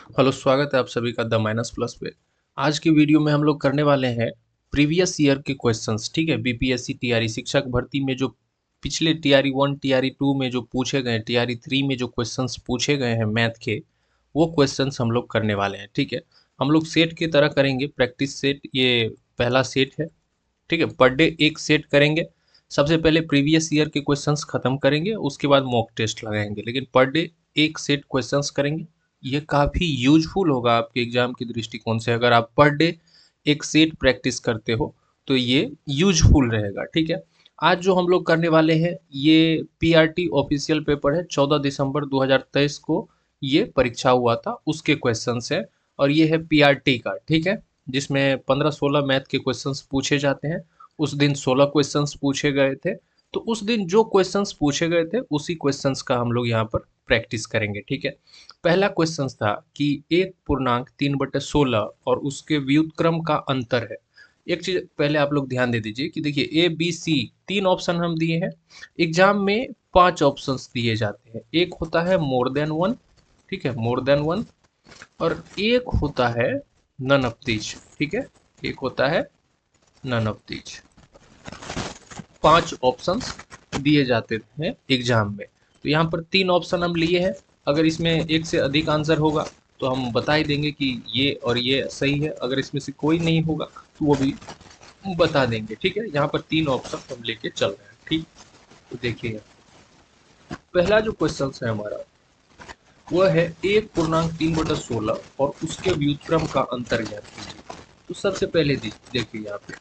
Hello, स्वागत है आप सभी का द माइनस प्लस पे। आज की वीडियो में हम लोग करने वाले हैं प्रीवियस ईयर के क्वेश्चंस। ठीक है, बीपीएससी टीआरई शिक्षक भर्ती में जो पिछले टीआरई 1 टीआरई 2 में जो पूछे गए, टीआरई 3 में जो क्वेश्चंस पूछे गए हैं मैथ के, वो क्वेश्चंस हम लोग करने वाले हैं। ठीक है, हम लोग सेट की तरह करेंगे, प्रैक्टिस सेट। ये पहला सेट है। ठीक है, पर डे एक सेट करेंगे। सबसे पहले प्रीवियस ईयर के क्वेश्चंस खत्म करेंगे, उसके बाद मॉक टेस्ट लगाएंगे, लेकिन पर डे एक सेट क्वेश्चंस करेंगे। ये काफ़ी यूजफुल होगा आपके एग्जाम की दृष्टिकोण से। अगर आप पर डे एक सेट प्रैक्टिस करते हो तो ये यूजफुल रहेगा। ठीक है, आज जो हम लोग करने वाले हैं ये पीआरटी ऑफिशियल पेपर है। 14 दिसंबर 2023 को ये परीक्षा हुआ था, उसके क्वेश्चंस हैं। और ये है पीआरटी का। ठीक है, जिसमें 15-16 मैथ के क्वेश्चंस पूछे जाते हैं। उस दिन 16 क्वेश्चंस पूछे गए थे। तो उस दिन जो क्वेश्चंस पूछे गए थे उसी क्वेश्चंस का हम लोग यहाँ पर प्रैक्टिस करेंगे। ठीक है, पहला क्वेश्चन था कि 1.3/16 और उसके व्युत्क्रम का अंतर है। एक चीज पहले आप लोग ध्यान दे दीजिए कि देखिए, ए बी सी तीन ऑप्शन हम दिए हैं। एग्जाम में 5 ऑप्शंस दिए जाते हैं। एक होता है मोर देन वन। ठीक है, मोर देन वन। और एक होता है नन ऑफ दीज। ठीक है, एक होता है नन ऑफ दीज। 5 ऑप्शंस दिए जाते हैं एग्जाम में। तो यहाँ पर 3 ऑप्शन हम लिए हैं। अगर इसमें एक से अधिक आंसर होगा तो हम बता ही देंगे कि ये और ये सही है। अगर इसमें से कोई नहीं होगा तो वो भी बता देंगे। ठीक है, यहाँ पर 3 ऑप्शन हम लेके चल रहे हैं। ठीक, तो देखिए पहला जो क्वेश्चन है हमारा वह है 1.3/16 और उसके व्युत्क्रम का अंतर ज्ञात कीजिए। तो सबसे पहले देखिए यहाँ पे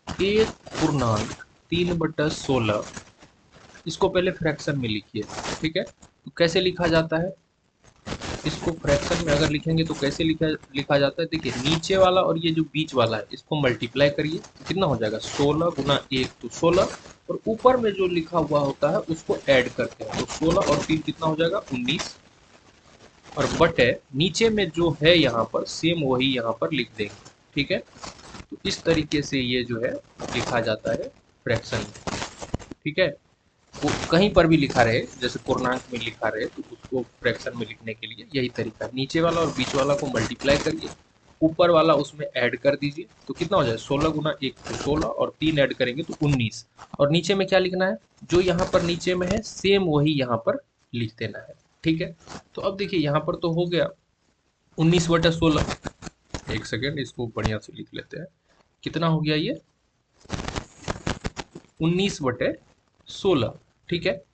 1.3/16, इसको पहले फ्रैक्शन में लिखिए। ठीक है, तो कैसे लिखा जाता है इसको? फ्रैक्शन में अगर लिखेंगे तो कैसे लिखा लिखा जाता है? देखिए, नीचे वाला और ये जो बीच वाला है इसको मल्टीप्लाई करिए तो कितना हो जाएगा? 16 × 1 तो 16, और ऊपर में जो लिखा हुआ होता है उसको ऐड करते हैं तो 16 और 3 कितना हो जाएगा? 19। और बटे नीचे में जो है यहाँ पर सेम वही यहाँ पर लिख देंगे। ठीक है, तो इस तरीके से ये जो है लिखा जाता है फ्रैक्शन में। ठीक है, वो कहीं पर भी लिखा रहे, जैसे पूर्णांक में लिखा रहे तो उसको फ्रैक्शन में लिखने के लिए यही तरीका है। नीचे वाला और बीच वाला को मल्टीप्लाई करिए, ऊपर वाला उसमें ऐड कर दीजिए तो कितना हो जाए? 16 × 1 तो 16 और 3 ऐड करेंगे तो 19। और नीचे में क्या लिखना है? जो यहाँ पर नीचे में है सेम वही यहाँ पर लिख देना है। ठीक है, तो अब देखिए यहाँ पर तो हो गया 19/16। एक सेकेंड, इसको बढ़िया से लिख लेते हैं। कितना हो गया ये? 19/16। ठीक है,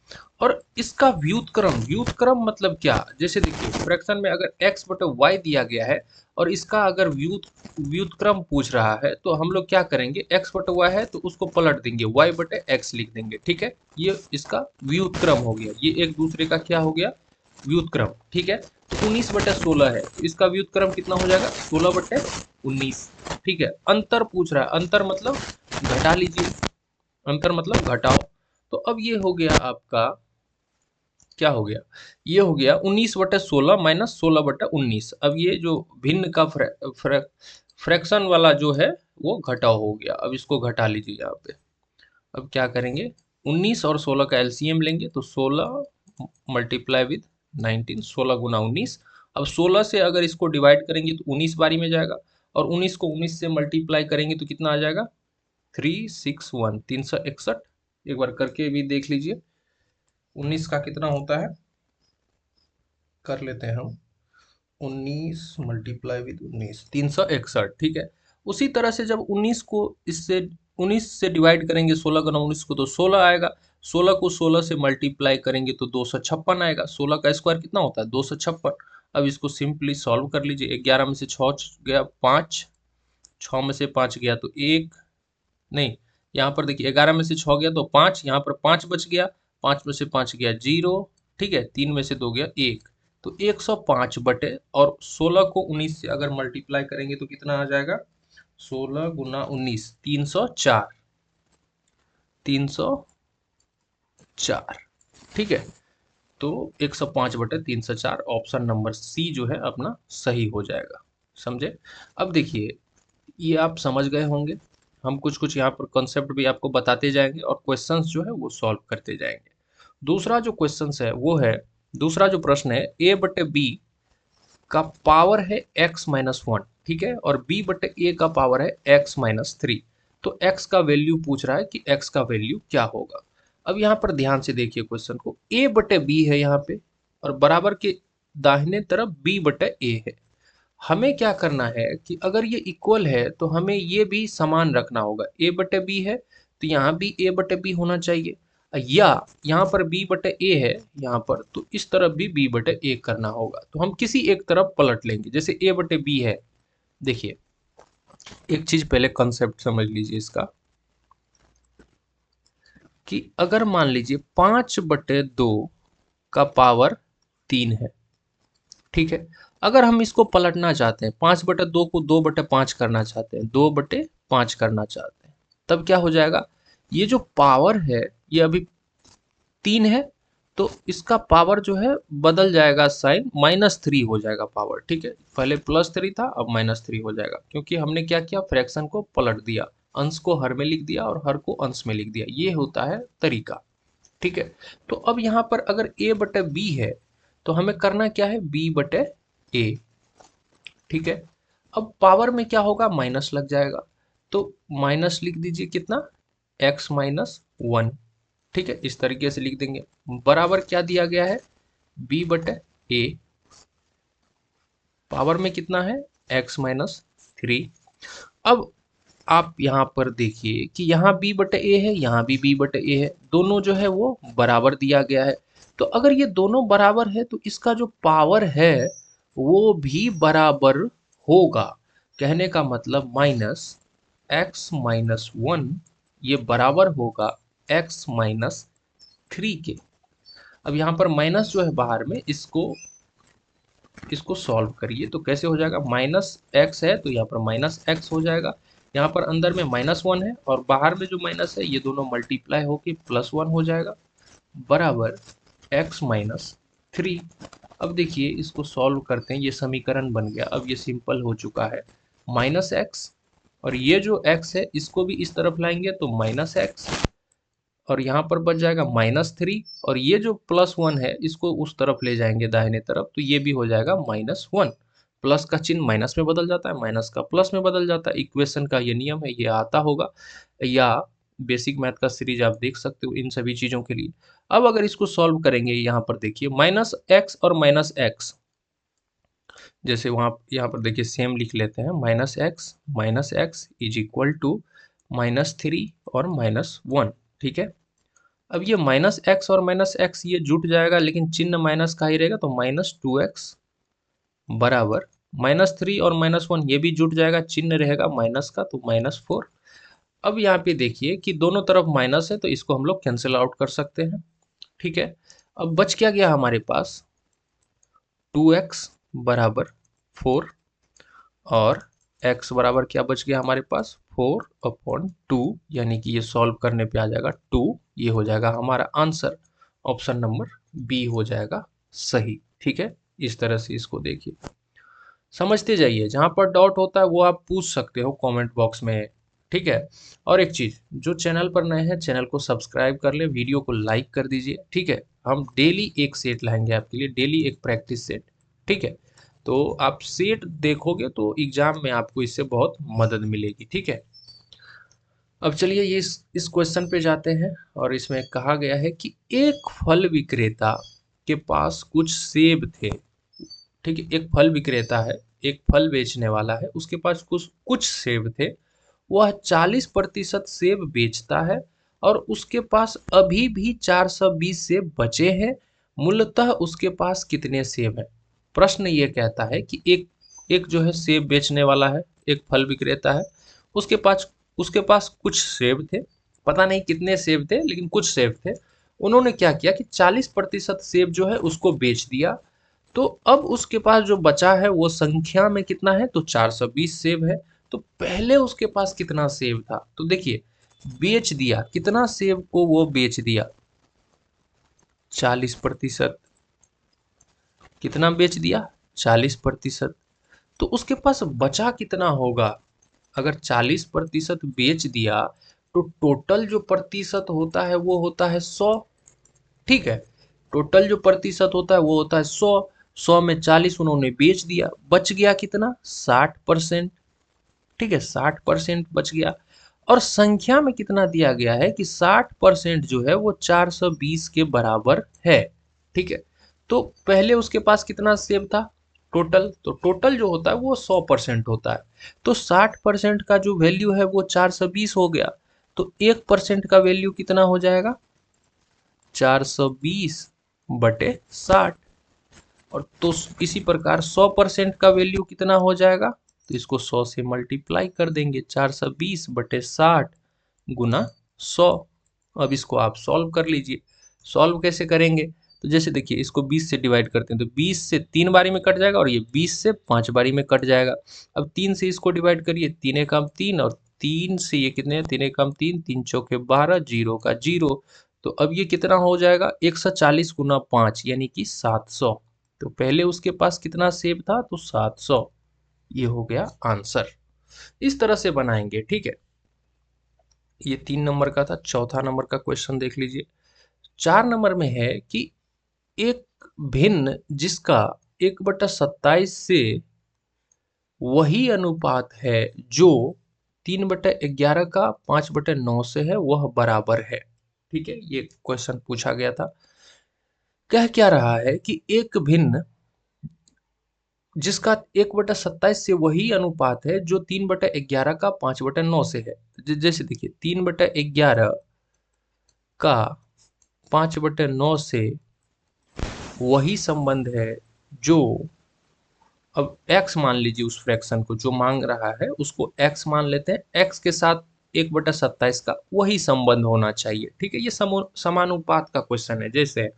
और इसका व्युत्क्रम, व्युत्क्रम मतलब क्या? जैसे देखिए फ्रैक्शन में अगर x/y दिया गया है और इसका अगर व्युत्क्रम पूछ रहा है तो हम लोग क्या करेंगे? x/y है तो उसको पलट देंगे, y/x लिख देंगे। ठीक है, ये इसका व्युत्क्रम हो गया। ये एक दूसरे का क्या हो गया? व्युत्क्रम। ठीक है, तो 19/16 है तो इसका व्युत्क्रम कितना हो जाएगा? 16/19। ठीक है, अंतर पूछ रहा है, अंतर मतलब घटा लीजिए, अंतर मतलब घटाओ। तो अब ये हो गया आपका, क्या हो गया? ये हो गया 19/16 माइनस 16/19। अब ये जो भिन्न का फ्रैक्शन वाला जो है वो घटाओ हो गया। अब इसको घटा लीजिए यहाँ पे। अब क्या करेंगे? 19 और 16 का एलसीएम लेंगे तो 16 मल्टीप्लाई विद 19, 16 × 19। अब 16 से अगर इसको डिवाइड करेंगे तो 19 बारी में जाएगा, और 19 को 19 से मल्टीप्लाई करेंगे तो कितना आ जाएगा? 361, 361। एक बार करके भी देख लीजिए 19 का कितना होता है, कर लेते हैं हम। 19 मल्टीप्लाई विद 19, 361। ठीक है, उसी तरह से जब 19 को इससे 19 से डिवाइड करेंगे 16 × 19 को तो 16 आएगा। 16 को 16 से मल्टीप्लाई करेंगे तो 256 आएगा। 16 का स्क्वायर कितना होता है? 256। अब इसको सिंपली सॉल्व कर लीजिए। 11 में से 6 गया 5, 6 में से 5 गया तो 1, नहीं, यहाँ पर देखिए 11 में से 6 गया तो 5, यहाँ पर 5 बच गया, 5 में से 5 गया 0। ठीक है, 3 में से 2 गया 1, तो 105 बटे, और 16 को 19 से अगर मल्टीप्लाई करेंगे तो कितना आ जाएगा? 16 × 19, 304, 304। ठीक है, तो 105/304, ऑप्शन नंबर सी जो है अपना सही हो जाएगा। समझे? अब देखिए, ये आप समझ गए होंगे। हम कुछ कुछ यहाँ पर कॉन्सेप्ट भी आपको बताते जाएंगे और क्वेश्चंस जो है वो सॉल्व करते जाएंगे। दूसरा जो क्वेश्चंस है वो है दूसरा जो प्रश्न है a बटे b का पावर है x-1, ठीक है, और b बटे a का पावर है x-3। तो x का वैल्यू पूछ रहा है कि x का वैल्यू क्या होगा। अब यहाँ पर ध्यान से देखिए क्वेश्चन को, a बटे b है यहाँ पे और बराबर के दाहिने तरफ b बटे a है। हमें क्या करना है कि अगर ये इक्वल है तो हमें ये भी समान रखना होगा। a बटे b है तो यहाँ भी a बटे b होना चाहिए, या यहाँ पर b बटे a है यहाँ पर, तो इस तरफ भी b बटे a करना होगा। तो हम किसी एक तरफ पलट लेंगे। जैसे a बटे b है, देखिए एक चीज पहले कंसेप्ट समझ लीजिए इसका, कि अगर मान लीजिए 5/2 का पावर 3 है, ठीक है, अगर हम इसको पलटना चाहते हैं, 5/2 को 2/5 करना चाहते हैं, 2/5 करना चाहते हैं, तब क्या हो जाएगा, ये जो पावर है ये अभी 3 है, तो इसका पावर जो है बदल जाएगा, साइन -3 हो जाएगा पावर, ठीक है, पहले +3 था अब -3 हो जाएगा, क्योंकि हमने क्या किया, फ्रैक्शन को पलट दिया, अंश को हर में लिख दिया और हर को अंश में लिख दिया, ये होता है तरीका, ठीक है। तो अब यहाँ पर अगर a बटे b है तो हमें करना क्या है, b बटे a, ठीक है। अब पावर में क्या होगा, माइनस लग जाएगा, तो माइनस लिख दीजिए कितना, x-1, ठीक है, इस तरीके से लिख देंगे। बराबर क्या दिया गया है, b बटे a, पावर में कितना है, x-3। अब आप यहाँ पर देखिए कि यहाँ b बटे a है, यहाँ भी b बटे a है, दोनों जो है वो बराबर दिया गया है। तो अगर ये दोनों बराबर है तो इसका जो पावर है वो भी बराबर होगा। कहने का मतलब -x-1 ये बराबर होगा x-3 के। अब यहाँ पर माइनस जो है बाहर में, इसको सॉल्व करिए तो कैसे हो जाएगा, -x है तो यहाँ पर -x हो जाएगा, यहाँ पर अंदर में -1 है और बाहर में जो माइनस है ये दोनों मल्टीप्लाई होके +1 हो जाएगा, बराबर x-3। अब देखिए इसको सॉल्व करते हैं, ये समीकरण बन गया, अब ये सिंपल हो चुका है, -x और ये जो x है इसको भी इस तरफ लाएंगे तो -x और यहाँ पर बच जाएगा -3 और ये जो +1 है इसको उस तरफ ले जाएंगे दाहिने तरफ, तो ये भी हो जाएगा -1। प्लस का चिन्ह माइनस में बदल जाता है, माइनस का प्लस में बदल जाता है, इक्वेशन का ये नियम है, ये आता होगा, या बेसिक मैथ का सीरीज आप देख सकते हो इन सभी चीज़ों के लिए। अब अगर इसको सॉल्व करेंगे, यहाँ पर देखिए -x और -x, जैसे वहाँ यहाँ पर देखिए सेम लिख लेते हैं, -x इज इक्वल टू -3 और -1, ठीक है। अब ये -x और -x ये जुट जाएगा, लेकिन चिन्ह माइनस का ही रहेगा, तो -2x बराबर -3 और -1 ये भी जुट जाएगा, चिन्ह रहेगा माइनस का, तो -4। अब यहाँ पे देखिए कि दोनों तरफ माइनस है तो इसको हम लोग कैंसिल आउट कर सकते हैं, ठीक है। अब बच क्या गया हमारे पास, 2x बराबर 4 और x बराबर क्या बच गया हमारे पास, 4/2, यानी कि ये सॉल्व करने पे आ जाएगा 2, ये हो जाएगा हमारा आंसर, ऑप्शन नंबर बी हो जाएगा सही, ठीक है। इस तरह से इसको देखिए, समझते जाइए, जहाँ पर डाउट होता है वो आप पूछ सकते हो कमेंट बॉक्स में, ठीक है। और एक चीज़, जो चैनल पर नए हैं चैनल को सब्सक्राइब कर ले, वीडियो को लाइक कर दीजिए, ठीक है। हम डेली एक सेट लाएंगे आपके लिए, डेली एक प्रैक्टिस सेट, ठीक है। तो आप सेट देखोगे तो एग्जाम में आपको इससे बहुत मदद मिलेगी, ठीक है। अब चलिए ये इस क्वेश्चन पे जाते हैं, और इसमें कहा गया है कि एक फल विक्रेता के पास कुछ सेब थे, ठीक है, एक फल विक्रेता है, एक फल बेचने वाला है, उसके पास कुछ कुछ सेब थे, वह 40% सेब बेचता है और उसके पास अभी भी 420 सेब बचे हैं, मूलतः उसके पास कितने सेब हैं। प्रश्न ये कहता है कि एक एक जो है सेब बेचने वाला है, एक फल विक्रेता है, उसके पास उसके पास कुछ सेब थे, पता नहीं कितने सेब थे लेकिन कुछ सेब थे, उन्होंने क्या किया कि 40% सेब जो है उसको बेच दिया, तो अब उसके पास जो बचा है वो संख्या में कितना है, तो 420 सेब है। तो पहले उसके पास कितना सेब था, तो देखिए बेच दिया, कितना सेब को वो बेच दिया, 40%, कितना बेच दिया, 40%, तो उसके पास बचा कितना होगा, अगर 40% बेच दिया तो टोटल जो प्रतिशत होता है वो होता है 100, ठीक है। टोटल जो प्रतिशत होता है वो होता है 100। 100 में 40 उन्होंने बेच दिया, बच गया कितना, 60%। ठीक है, 60% बच गया। और संख्या में कितना दिया गया है कि 60% जो है वो 420 के बराबर है। ठीक है, तो पहले उसके पास कितना सेब था टोटल, तो टोटल जो होता है वो 100% होता है। तो 60% का जो वैल्यू है वो 420 हो गया। तो 1% का वैल्यू कितना हो जाएगा, 420/60। और तो इसी प्रकार 100% का वैल्यू कितना हो जाएगा, तो इसको 100 से मल्टीप्लाई कर देंगे, 420/60 गुना 100। अब इसको आप सॉल्व कर लीजिए। सॉल्व कैसे करेंगे, तो जैसे देखिए इसको 20 से डिवाइड करते हैं तो 20 से 3 बारी में कट जाएगा और ये 20 से 5 बारी में कट जाएगा। अब 3 से इसको डिवाइड करिए, 3 एकम 3 और 3 से ये कितने, 3 एकम 3, 3 चौके 12, जीरो का जीरो। तो अब ये कितना हो जाएगा, 140 गुना 5 यानी कि 700। तो पहले उसके पास कितना सेब था, तो 700। ये हो गया आंसर। इस तरह से बनाएंगे। ठीक है, ये 3 नंबर का था। चौथा नंबर का क्वेश्चन देख लीजिए। 4 नंबर में है कि एक भिन्न जिसका 1/27 से वही अनुपात है जो 3/11 का 5/9 से है वह बराबर है। ठीक है, ये क्वेश्चन पूछा गया था। कह क्या रहा है कि एक भिन्न जिसका 1/27 से वही अनुपात है जो 3/11 का 5/9 से है। जैसे देखिए 3/11 का 5/9 से वही संबंध है जो, अब x मान लीजिए, उस फ्रैक्शन को जो मांग रहा है उसको x मान लेते हैं। x के साथ 1/27 का वही संबंध होना चाहिए। ठीक है, ये समानुपात का क्वेश्चन है। जैसे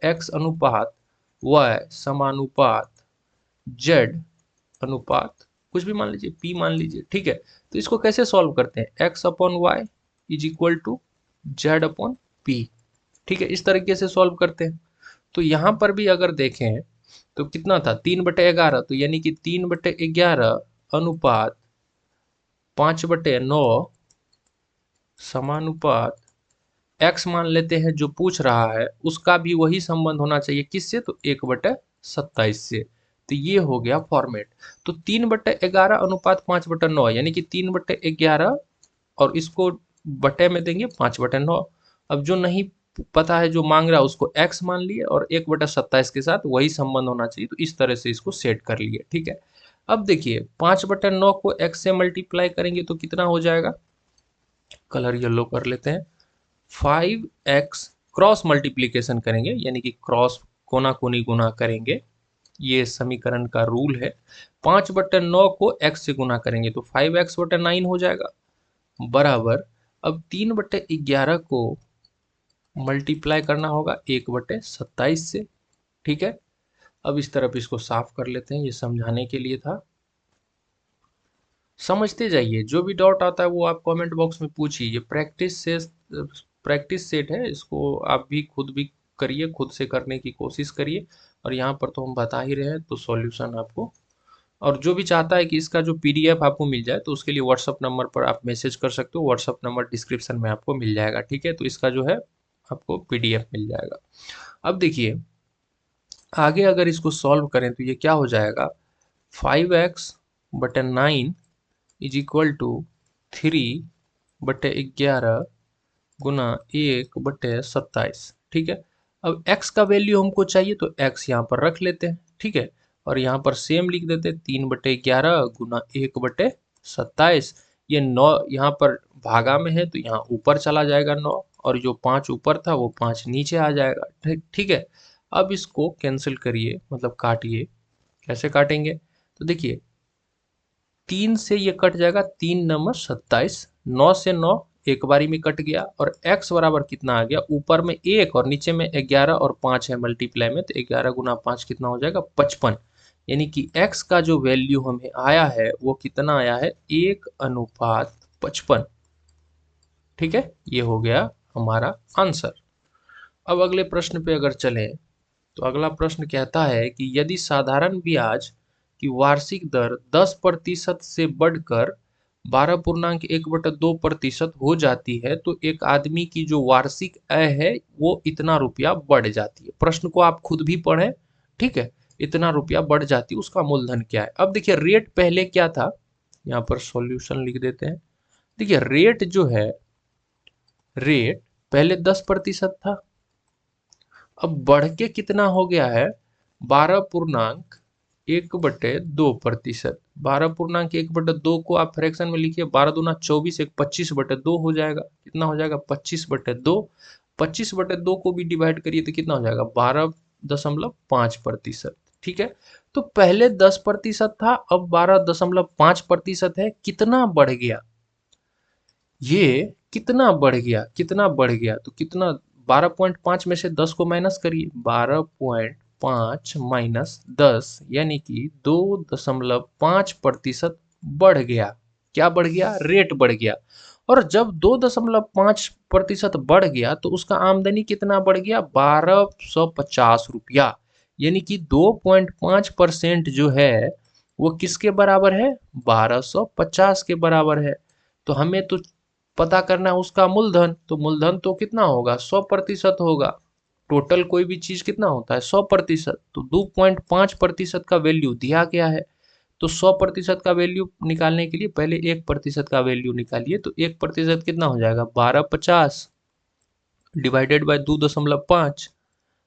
x अनुपात y समानुपात z अनुपात कुछ भी मान लीजिए, p मान लीजिए। ठीक है, तो इसको कैसे सॉल्व करते हैं, x/y is equal to z/p। ठीक है, इस तरीके से सॉल्व करते हैं। तो यहाँ पर भी अगर देखें तो कितना था, 3/11, तो यानी कि 3/11 अनुपात 5/9 समानुपात x मान लेते हैं जो पूछ रहा है, उसका भी वही संबंध होना चाहिए, किससे, तो 1/27 से। तो ये हो गया फॉर्मेट। तो 3/11 अनुपात 5/9 यानी कि 3/11 और इसको बटे में देंगे 5/9। अब जो नहीं पता है, जो मांग रहा है, उसको x मान लिए और 1/27 के साथ वही संबंध होना चाहिए। तो इस तरह से इसको सेट कर लिए। ठीक है, अब देखिए 5/9 को x से मल्टीप्लाई करेंगे तो कितना हो जाएगा, कलर येलो कर लेते हैं। 5x क्रॉस मल्टीप्लीकेशन करेंगे यानी कि क्रॉस कोना कोनी गुना करेंगे, ये समीकरण का रूल है। 5/9 को x से गुना करेंगे तो 5x/9 हो जाएगा, बराबर। अब 3/11 को मल्टीप्लाई करना होगा 1/27 से। ठीक है, अब इस तरफ इसको साफ कर लेते हैं, ये समझाने के लिए था। समझते जाइए, जो भी डाउट आता है वो आप कमेंट बॉक्स में पूछिए। ये प्रैक्टिस सेट है, इसको आप भी खुद भी करिए, खुद से करने की कोशिश करिए। और यहाँ पर तो हम बता ही रहे हैं, तो सॉल्यूशन आपको, और जो भी चाहता है कि इसका जो पीडीएफ आपको मिल जाए तो उसके लिए व्हाट्सअप नंबर पर आप मैसेज कर सकते हो। व्हाट्सअप नंबर डिस्क्रिप्शन में आपको मिल जाएगा। ठीक है, तो इसका जो है आपको पीडीएफ मिल जाएगा। अब देखिए आगे अगर इसको सॉल्व करें तो ये क्या हो जाएगा, 5x/9 इज इक्वल टू 3/11 गुना 1/27। ठीक है, अब x का वैल्यू हमको चाहिए तो x यहाँ पर रख लेते हैं। ठीक है, और यहाँ पर सेम लिख देते हैं, 3/11 गुना 1/27। ये 9 यहाँ पर भागा में है तो यहाँ ऊपर चला जाएगा 9, और जो 5 ऊपर था वो 5 नीचे आ जाएगा। ठीक ठीक है, अब इसको कैंसिल करिए, मतलब काटिए। कैसे काटेंगे, तो देखिए 3 से ये कट जाएगा, 3×9 = 27, 9 से 9 एक बारी में कट गया, और x बराबर कितना आ गया, ऊपर में 1 और नीचे में 11 और 5 है मल्टीप्लाई में, तो 11 गुना 5 कितना हो जाएगा, 55। यानी कि x का जो वैल्यू हमें आया है वो कितना आया है, 1:55। ठीक है, ये हो गया हमारा आंसर। अब अगले प्रश्न पे अगर चलें तो अगला प्रश्न कहता है कि यदि साधारण ब्याज की वार्षिक दर 10% से बढ़कर 12.1/2% हो जाती है तो एक आदमी की जो वार्षिक आय है वो इतना रुपया बढ़ जाती है। प्रश्न को आप खुद भी पढ़ें, ठीक है। इतना रुपया बढ़ जाती है, उसका मूलधन क्या है। अब देखिए रेट पहले क्या था, यहाँ पर सॉल्यूशन लिख देते हैं। देखिए रेट जो है, रेट पहले 10% था, अब बढ़ के कितना हो गया है 12.1/2%। 12.1/2 को आप फ्रैक्शन में लिखिए, 12×2 = 24, एक 25/2 हो जाएगा। कितना हो जाएगा 25/2। 25/2 को भी डिवाइड करिए तो कितना हो जाएगा 12.5%। ठीक है, तो पहले 10% था, अब 12.5% है। कितना बढ़ गया, ये कितना बढ़ गया, कितना बढ़ गया, तो कितना 12.5 में से 10 को माइनस करिए, 12.5 माइनस 10 यानी कि 2.5% बढ़ गया। क्या बढ़ गया, रेट बढ़ गया। और जब 2.5% बढ़ गया तो उसका आमदनी कितना बढ़ गया 1250 रुपया। यानी कि 2.5% जो है वो किसके बराबर है 1250 के बराबर है। तो हमें तो पता करना है उसका मूलधन, तो मूलधन तो कितना होगा 100% होगा। टोटल कोई भी चीज कितना होता है 100%, तो 2.5% का वैल्यू दिया गया है। तो 100% का वैल्यू निकालने के लिए पहले 1% का वैल्यू निकालिए, तो 1% कितना हो जाएगा 1250 डिवाइडेड बाय 2.5।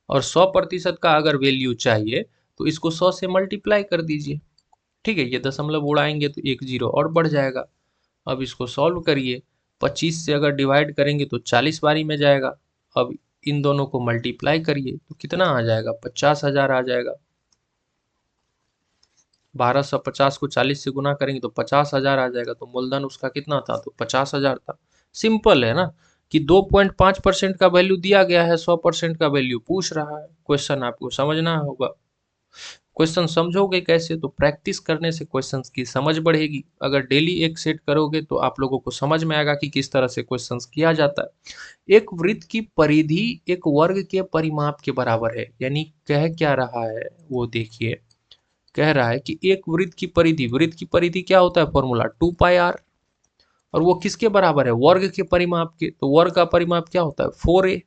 और 100% का अगर वैल्यू चाहिए तो इसको 100 से मल्टीप्लाई कर दीजिए। ठीक है, ये दशमलव उड़ाएंगे तो एक जीरो और बढ़ जाएगा। अब इसको सॉल्व करिए, 25 से अगर डिवाइड करेंगे तो 40 बारी में जाएगा। अब इन दोनों को मल्टीप्लाई करिए तो कितना आ जाएगा 50,000 आ जाएगा। 1250 को 40 से गुना करेंगे तो 50,000 आ जाएगा। तो मूलधन उसका कितना था, तो 50,000 था। सिंपल है ना, कि 2.5% का वैल्यू दिया गया है, 100% का वैल्यू पूछ रहा है। क्वेश्चन आपको समझना होगा। क्वेश्चन समझोगे कैसे, तो प्रैक्टिस करने से क्वेश्चंस की समझ बढ़ेगी। अगर डेली एक सेट करोगे तो आप लोगों को समझ में आएगा कि किस तरह से क्वेश्चंस किया जाता है। एक वृत्त की परिधि एक वर्ग के परिमाप के बराबर है। यानी कह क्या रहा है वो देखिए, कह रहा है कि एक वृत्त की परिधि, वृत्त की परिधि क्या होता है फॉर्मूला 2πr, और वो किसके बराबर है वर्ग के परिमाप के। तो वर्ग का परिमाप क्या होता है 4a।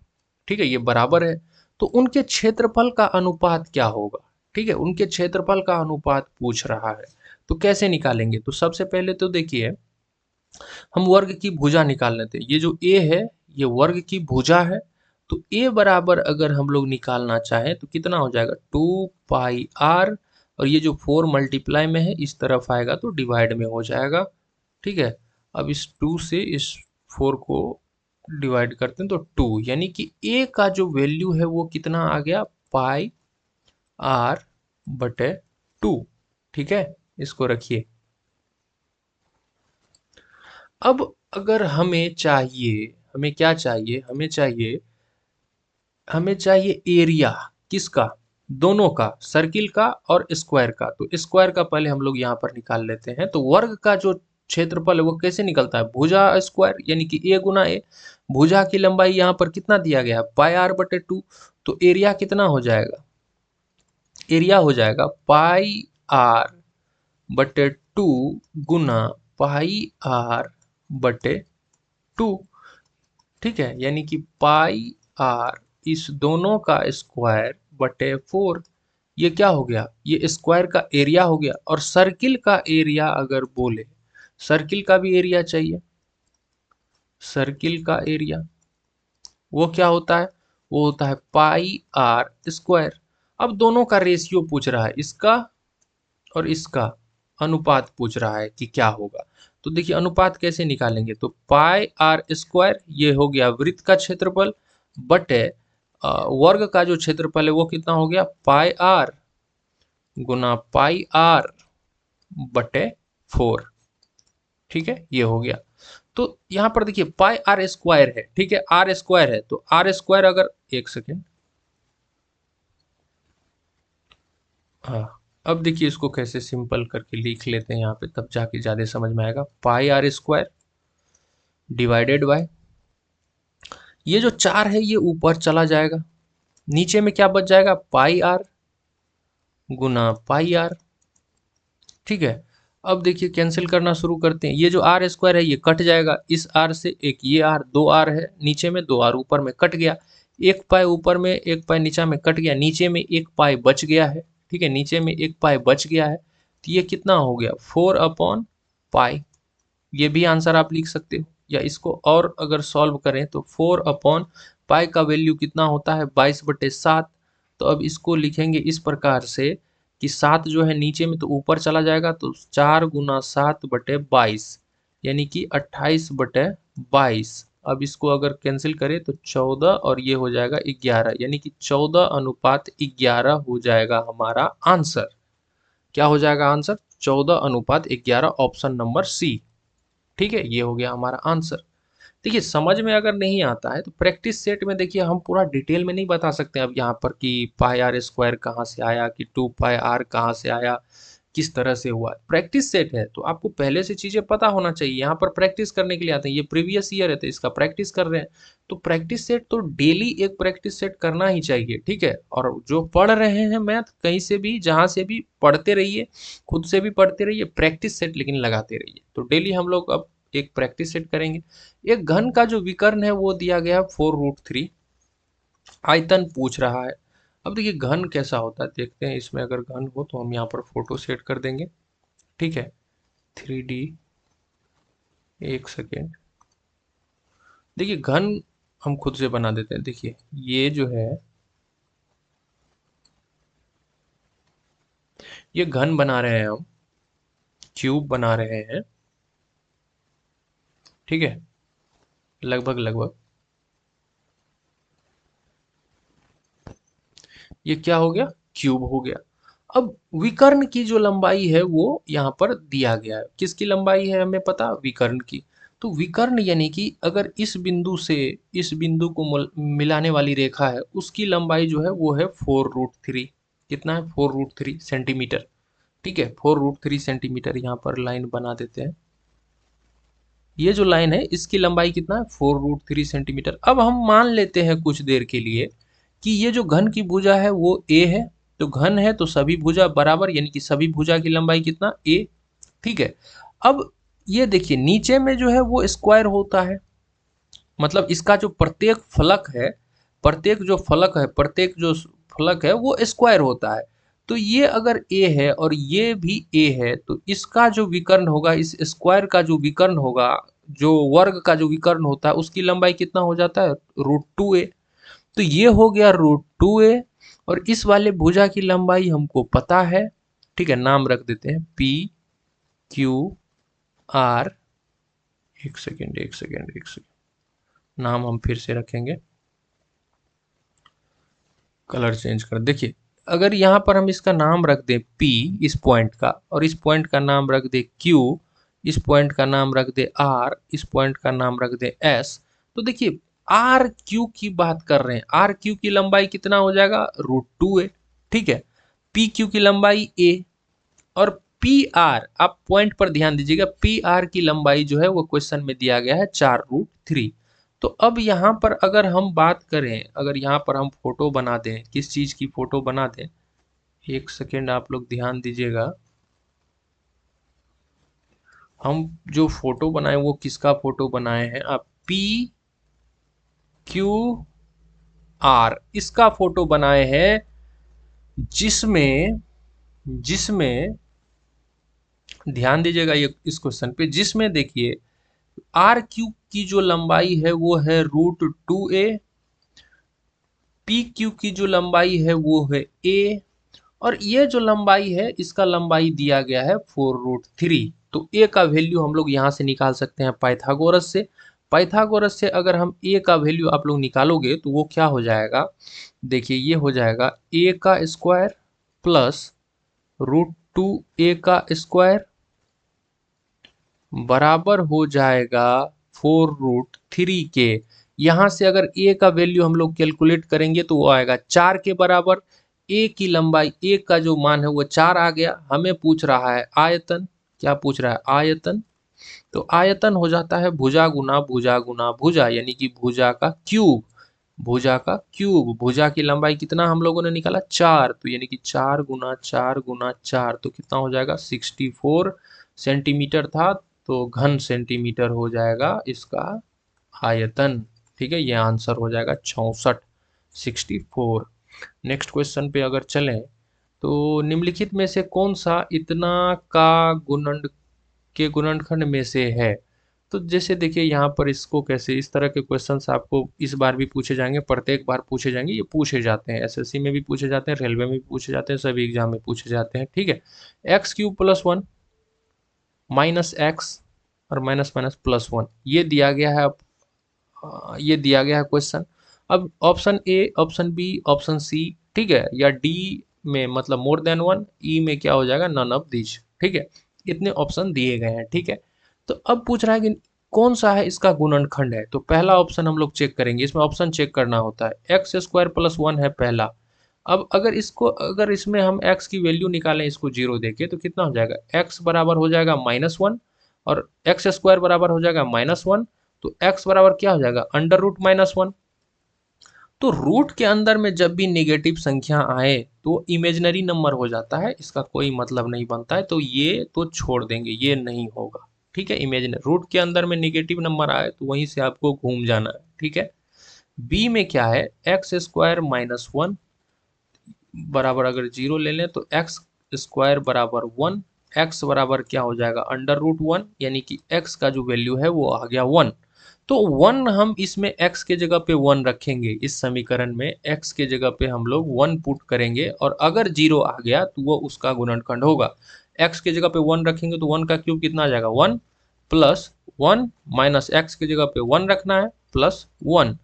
ठीक है, ये बराबर है। तो उनके क्षेत्रफल का अनुपात क्या होगा। ठीक है, उनके क्षेत्रफल का अनुपात पूछ रहा है। तो कैसे निकालेंगे, तो सबसे पहले तो देखिए हम वर्ग की भुजा निकाल लेते हैं। ये जो a है ये वर्ग की भुजा है। तो a बराबर अगर हम लोग निकालना चाहें तो कितना हो जाएगा 2πr, और ये जो 4 मल्टीप्लाई में है इस तरफ आएगा तो डिवाइड में हो जाएगा। ठीक है, अब इस 2 से इस 4 को डिवाइड करते हैं तो 2, यानी कि a का जो वैल्यू है वो कितना आ गया πr/2। ठीक है, इसको रखिए। अब अगर हमें चाहिए, हमें क्या चाहिए, हमें चाहिए एरिया किसका, दोनों का, सर्किल का और स्क्वायर का। तो स्क्वायर का पहले हम लोग यहाँ पर निकाल लेते हैं। तो वर्ग का जो क्षेत्रफल है वो कैसे निकलता है भुजा स्क्वायर, यानी कि a गुना ए। भुजा की लंबाई यहाँ पर कितना दिया गया है πr/2। तो एरिया कितना हो जाएगा, एरिया हो जाएगा πr/2 गुना πr/2। ठीक है, यानी कि πr इस दोनों का स्क्वायर बटे 4। ये क्या हो गया, ये स्क्वायर का एरिया हो गया। और सर्किल का एरिया अगर बोले, सर्किल का भी एरिया चाहिए, सर्किल का एरिया वो क्या होता है, वो होता है πr²। अब दोनों का रेशियो पूछ रहा है, इसका और इसका अनुपात पूछ रहा है कि क्या होगा। तो देखिए अनुपात कैसे निकालेंगे, तो πr² ये हो गया वृत्त का क्षेत्रफल बटे वर्ग का जो क्षेत्रफल है वो कितना हो गया πr गुना πr/4। ठीक है, ये हो गया। तो यहां पर देखिए πr² है, ठीक है, r² है, तो r² अगर एक सेकेंड, हाँ अब देखिए इसको कैसे सिंपल करके लिख लेते हैं यहाँ पे, तब जाके ज्यादा समझ में आएगा। πr² डिवाइडेड बाय ये जो 4 है ये ऊपर चला जाएगा, नीचे में क्या बच जाएगा πr गुना πr। ठीक है, अब देखिए कैंसिल करना शुरू करते हैं। ये जो आर स्क्वायर है ये कट जाएगा, इस आर से एक ये आर, दो आर है नीचे में, दो आर ऊपर में कट गया, एक पाई ऊपर में एक पाई नीचे में कट गया, नीचे में एक पाई बच गया है। ठीक है, नीचे में एक पाई बच गया है, तो ये कितना हो गया 4/पाई। ये भी आंसर आप लिख सकते हो, या इसको और अगर सॉल्व करें तो 4/पाई का वैल्यू कितना होता है 22/7। तो अब इसको लिखेंगे इस प्रकार से कि 7 जो है नीचे में तो ऊपर चला जाएगा, तो 4 गुना 7/22 यानी कि 28/22। अब इसको अगर कैंसिल करें तो 14 और ये हो जाएगा 11, यानी कि 14/11 हो जाएगा हमारा आंसर। क्या हो जाएगा आंसर? 14/11, option number C. ठीक है, ये हो गया हमारा आंसर। देखिए समझ में अगर नहीं आता है तो प्रैक्टिस सेट में देखिए हम पूरा डिटेल में नहीं बता सकते अब यहाँ पर कि पाई आर स्क्वायर कहाँ से आया, कि 2πr कहाँ से आया, किस तरह से हुआ। प्रैक्टिस सेट है तो आपको पहले से चीज़ें पता होना चाहिए। यहाँ पर प्रैक्टिस करने के लिए आते हैं, ये प्रीवियस ईयर है तो इसका प्रैक्टिस कर रहे हैं। तो प्रैक्टिस सेट तो डेली एक प्रैक्टिस सेट करना ही चाहिए। ठीक है, और जो पढ़ रहे हैं मैथ कहीं से भी जहाँ से भी पढ़ते रहिए, खुद से भी पढ़ते रहिए, प्रैक्टिस सेट लेकिन लगाते रहिए। तो डेली हम लोग अब एक प्रैक्टिस सेट करेंगे। एक घन का जो विकर्ण है वो दिया गया है 4√3। आयतन पूछ रहा है। अब देखिए घन कैसा होता है देखते हैं। इसमें अगर घन हो तो हम यहाँ पर फोटो सेट कर देंगे। ठीक है, 3D, एक सेकेंड। देखिए घन हम खुद से बना देते हैं। देखिए ये जो है ये घन बना रहे हैं हम, क्यूब बना रहे हैं। ठीक है, लगभग लगभग ये क्या हो गया, क्यूब हो गया। अब विकर्ण की जो लंबाई है वो यहाँ पर दिया गया है। किसकी लंबाई है हमें पता, विकर्ण की। तो विकर्ण यानी कि अगर इस बिंदु से इस बिंदु को मिलाने वाली रेखा है उसकी लंबाई जो है वो है 4√3। कितना है 4√3 सेंटीमीटर। ठीक है, 4√3 सेंटीमीटर यहाँ पर लाइन बना देते हैं। ये जो लाइन है इसकी लंबाई कितना है 4√3 सेंटीमीटर। अब हम मान लेते हैं कुछ देर के लिए कि ये जो घन की भुजा है वो ए है। तो घन है तो सभी भुजा बराबर, यानी कि सभी भुजा की लंबाई कितना ए। ठीक है, अब ये देखिए नीचे में जो है वो स्क्वायर होता है, मतलब इसका जो प्रत्येक फलक है, प्रत्येक जो फलक है वो स्क्वायर होता है। तो ये अगर ए है और ये भी ए है तो इसका जो विकर्ण होगा, इस स्क्वायर का जो विकर्ण होगा, जो वर्ग का जो विकर्ण होता है उसकी लंबाई कितना हो जाता है √2a। तो ये हो गया √2a, और इस वाले भुजा की लंबाई हमको पता है। ठीक है, नाम रख देते हैं PQR। एक सेकेंड एक सेकेंड एक सेकेंड, नाम हम फिर से रखेंगे, कलर चेंज कर। देखिए अगर यहाँ पर हम इसका नाम रख दें P इस पॉइंट का, और इस पॉइंट का नाम रख दे Q, इस पॉइंट का नाम रख दे R, इस पॉइंट का नाम रख दे S, तो देखिए आर क्यू की बात कर रहे हैं। आर क्यू की लंबाई कितना हो जाएगा √2a। ठीक है, पी क्यू की लंबाई a, और पी आर, आप पॉइंट पर ध्यान दीजिएगा, पी आर की लंबाई जो है वो क्वेश्चन में दिया गया है 4√3। तो अब यहाँ पर अगर हम बात करें, अगर यहाँ पर हम फोटो बना दें, किस चीज की फोटो बना दें, एक सेकेंड आप लोग ध्यान दीजिएगा। हम जो फोटो बनाए वो किसका फोटो बनाए हैं, आप PQR इसका फोटो बनाए हैं, जिसमें जिसमें ध्यान दीजिएगा ये इस क्वेश्चन पे, जिसमें देखिए आर क्यू की जो लंबाई है वो है √2a, पी क्यू की जो लंबाई है वो है a, और ये जो लंबाई है इसका लंबाई दिया गया है 4√3। तो a का वैल्यू हम लोग यहाँ से निकाल सकते हैं पाइथागोरस से। पाइथागोरस से अगर हम a का वैल्यू आप लोग निकालोगे तो वो क्या हो जाएगा, देखिए ये हो जाएगा a का स्क्वायर प्लस √2a का स्क्वायर बराबर हो जाएगा 4√3 के। यहाँ से अगर a का वैल्यू हम लोग कैलकुलेट करेंगे तो वो आएगा 4 के बराबर। a की लंबाई, a का जो मान है वो 4 आ गया। हमें पूछ रहा है आयतन, क्या पूछ रहा है आयतन। तो आयतन हो जाता है भुजा गुना भुजा गुना भुजा, यानी कि भुजा का क्यूब। भुजा का क्यूब, भुजा की लंबाई कितना हम लोगों ने निकाला 4, तो यानी कि 4 गुना 4 गुना 4, तो कितना हो जाएगा 64 सेंटीमीटर था तो घन सेंटीमीटर हो जाएगा इसका आयतन। ठीक है, ये आंसर हो जाएगा 64। नेक्स्ट क्वेश्चन पे अगर चलें तो निम्नलिखित में से कौन सा इतना का गुणनखंड में से है। तो जैसे देखिए यहाँ पर इसको कैसे, इस तरह के क्वेश्चंस आपको इस बार भी पूछे जाएंगे, प्रत्येक बार पूछे जाएंगे, ये पूछे जाते हैं, एसएससी में भी पूछे जाते हैं, रेलवे में भी पूछे जाते हैं, सभी एग्जाम में पूछे जाते हैं। ठीक है, x³ + 1 माइनस एक्स और माइनस माइनस +1 ये दिया गया है। अब ये दिया गया है क्वेश्चन। अब option A, option B, option C, ठीक है, या डी में मतलब मोर देन 1, ई में क्या हो जाएगा नन ऑफ दिस। ठीक है, इतने ऑप्शन दिए गए हैं। ठीक है, तो अब पूछ रहा है कि कौन सा है इसका गुणनखंड है। तो पहला ऑप्शन हम लोग चेक करेंगे, इसमें ऑप्शन चेक करना होता है। x² + 1 है पहला। अब अगर इसमें हम x की वैल्यू निकालें, इसको 0 देके, तो कितना हो जाएगा, x बराबर हो जाएगा -1 और x² बराबर हो जाएगा -1, तो x बराबर क्या हो जाएगा √-1। तो रूट के अंदर में जब भी नेगेटिव संख्या आए तो इमेजिनरी नंबर हो जाता है, इसका कोई मतलब नहीं बनता है, तो ये तो छोड़ देंगे, ये नहीं होगा। ठीक है, इमेजिनरी रूट के अंदर में नेगेटिव नंबर आए तो वहीं से आपको घूम जाना है। ठीक है, बी में क्या है, x² - 1 बराबर अगर 0 ले लें तो x² बराबर 1, x बराबर क्या हो जाएगा √1, यानी कि x का जो वैल्यू है वो आ गया 1। तो 1 हम इसमें x के जगह पे 1 रखेंगे, इस समीकरण में x के जगह पे हम लोग 1 पुट करेंगे और अगर 0 आ गया तो वो उसका गुणनखंड होगा। x के जगह पे 1 रखेंगे तो 1 का क्यूब कितना आ जाएगा 1 + 1 माइनस x के जगह पे 1 रखना है +1,